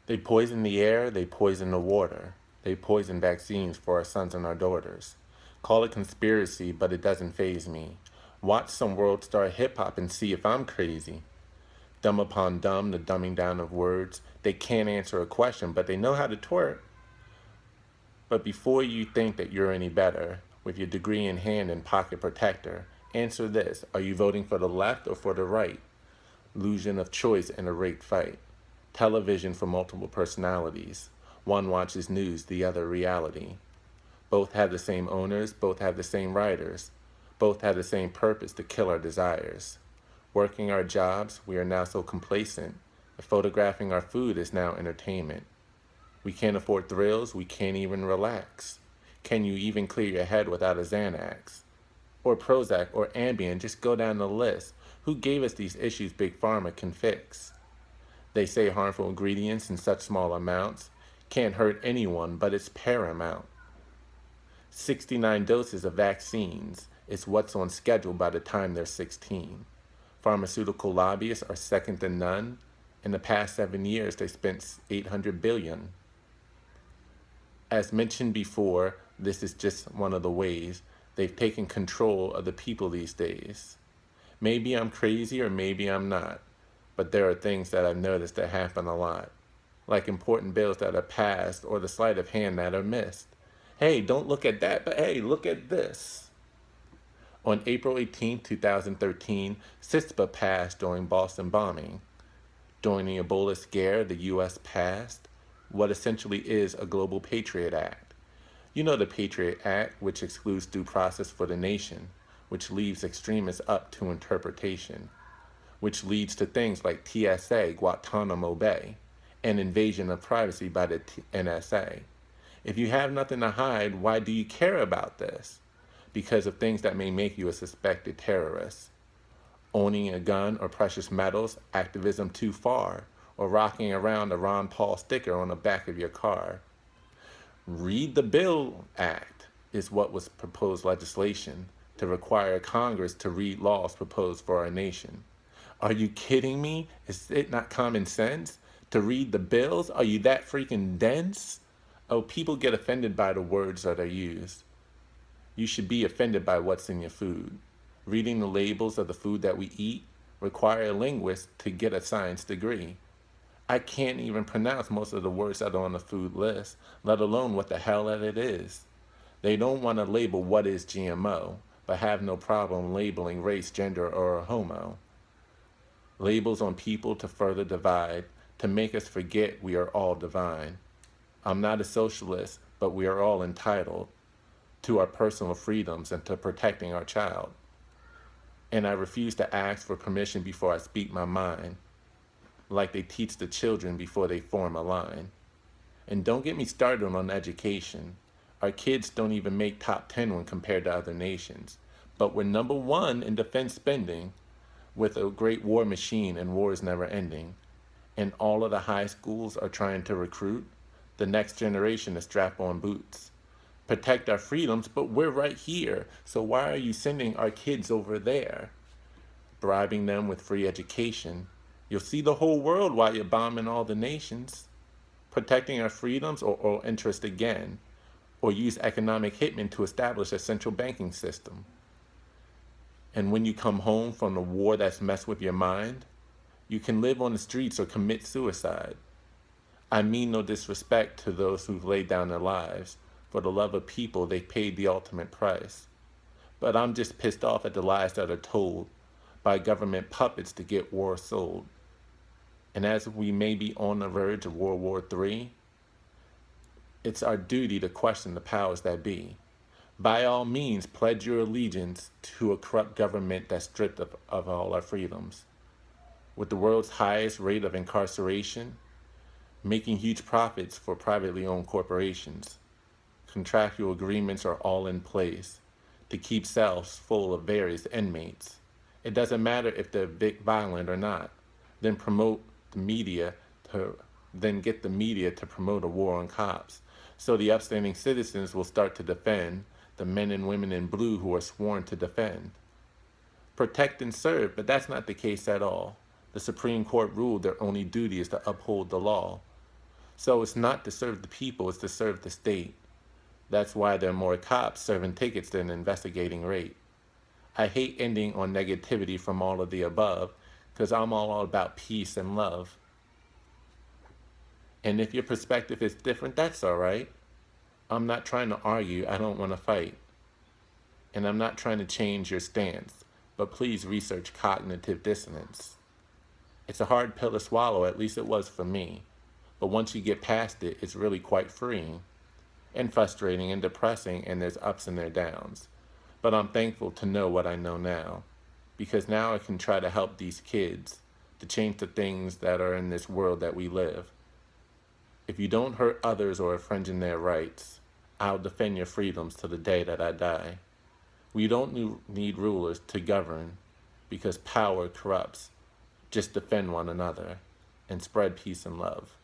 They poison the air, they poison the water. They poison vaccines for our sons and our daughters. Call it conspiracy, but it doesn't faze me. Watch some world star hip hop and see if I'm crazy. Dumb upon dumb, the dumbing down of words. They can't answer a question, but they know how to twerk. But before you think that you're any better, with your degree in hand and pocket protector, answer this. Are you voting for the left or for the right? Illusion of choice in a rigged fight. Television for multiple personalities. One watches news, the other reality. Both have the same owners, both have the same writers. Both have the same purpose to kill our desires. Working our jobs, we are now so complacent. Photographing our food is now entertainment. We can't afford thrills, we can't even relax. Can you even clear your head without a Xanax? Or Prozac or Ambien, just go down the list. Who gave us these issues Big Pharma can fix? They say harmful ingredients in such small amounts can't hurt anyone, but it's paramount. 69 doses of vaccines is what's on schedule by the time they're 16. Pharmaceutical lobbyists are second to none. In the past 7 years, they spent 800 billion. As mentioned before, this is just one of the ways they've taken control of the people these days. Maybe I'm crazy or maybe I'm not, but there are things that I've noticed that happen a lot, like important bills that are passed or the sleight of hand that are missed. Hey, don't look at that, but hey, look at this. On April 18, 2013, CISPA passed during Boston bombing. During the Ebola scare, the U.S. passed what essentially is a Global Patriot Act. You know the Patriot Act, which excludes due process for the nation, which leaves extremists up to interpretation, which leads to things like TSA, Guantanamo Bay, and invasion of privacy by the NSA. If you have nothing to hide, why do you care about this? Because of things that may make you a suspected terrorist. Owning a gun or precious metals, activism too far, or rocking around a Ron Paul sticker on the back of your car. Read the Bill Act is what was proposed legislation to require Congress to read laws proposed for our nation. Are you kidding me? Is it not common sense? To read the bills? Are you that freaking dense? Oh, people get offended by the words that are used. You should be offended by what's in your food. Reading the labels of the food that we eat require a linguist to get a science degree. I can't even pronounce most of the words that are on the food list, let alone what the hell that it is. They don't want to label what is GMO, but have no problem labeling race, gender, or a homo. Labels on people to further divide, to make us forget we are all divine. I'm not a socialist, but we are all entitled to our personal freedoms and to protecting our child. And I refuse to ask for permission before I speak my mind, like they teach the children before they form a line. And don't get me started on education. Our kids don't even make top 10 when compared to other nations. But we're number one in defense spending, with a great war machine and wars never ending. And all of the high schools are trying to recruit the next generation to strap on boots. Protect our freedoms, but we're right here. So why are you sending our kids over there? Bribing them with free education. You'll see the whole world while you're bombing all the nations. Protecting our freedoms or interest again. Or use economic hitmen to establish a central banking system. And when you come home from the war that's messed with your mind, you can live on the streets or commit suicide. I mean no disrespect to those who've laid down their lives. For the love of people, they paid the ultimate price. But I'm just pissed off at the lies that are told by government puppets to get war sold. And as we may be on the verge of World War III, it's our duty to question the powers that be. By all means, pledge your allegiance to a corrupt government that's stripped of all our freedoms. With the world's highest rate of incarceration, making huge profits for privately owned corporations. Contractual agreements are all in place to keep cells full of various inmates. It doesn't matter if they're violent or not. Then get the media to promote a war on cops. So the upstanding citizens will start to defend the men and women in blue who are sworn to defend. Protect and serve, but that's not the case at all. The Supreme Court ruled their only duty is to uphold the law. So it's not to serve the people, it's to serve the state. That's why there are more cops serving tickets than investigating rape. I hate ending on negativity from all of the above because I'm all about peace and love. And if your perspective is different, that's all right. I'm not trying to argue, I don't want to fight. And I'm not trying to change your stance, but please research cognitive dissonance. It's a hard pill to swallow, at least it was for me. But once you get past it, it's really quite freeing and frustrating and depressing, and there's ups and there's downs. But I'm thankful to know what I know now, because now I can try to help these kids to change the things that are in this world that we live. If you don't hurt others or infringe in their rights, I'll defend your freedoms to the day that I die. We don't need rulers to govern because power corrupts. Just defend one another and spread peace and love.